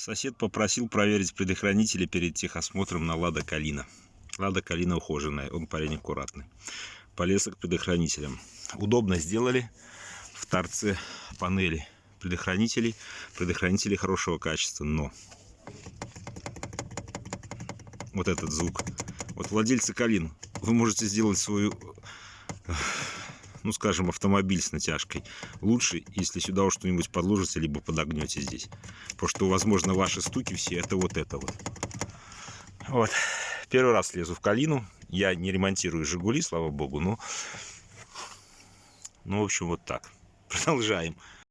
Сосед попросил проверить предохранители перед техосмотром на Лада Калина. Лада Калина ухоженная, он парень аккуратный. Полез к предохранителям. Удобно сделали в торце панели предохранителей. Предохранители хорошего качества, но вот этот звук. Вот владельцы Калин, вы можете сделать свою, ну скажем, автомобиль с натяжкой лучше, если сюда уж что-нибудь подложите, либо подогнете здесь. Потому что, возможно, ваши стуки все это вот. Вот. Первый раз лезу в Калину. Я не ремонтирую Жигули, слава богу, но... Ну, в общем, вот так. Продолжаем.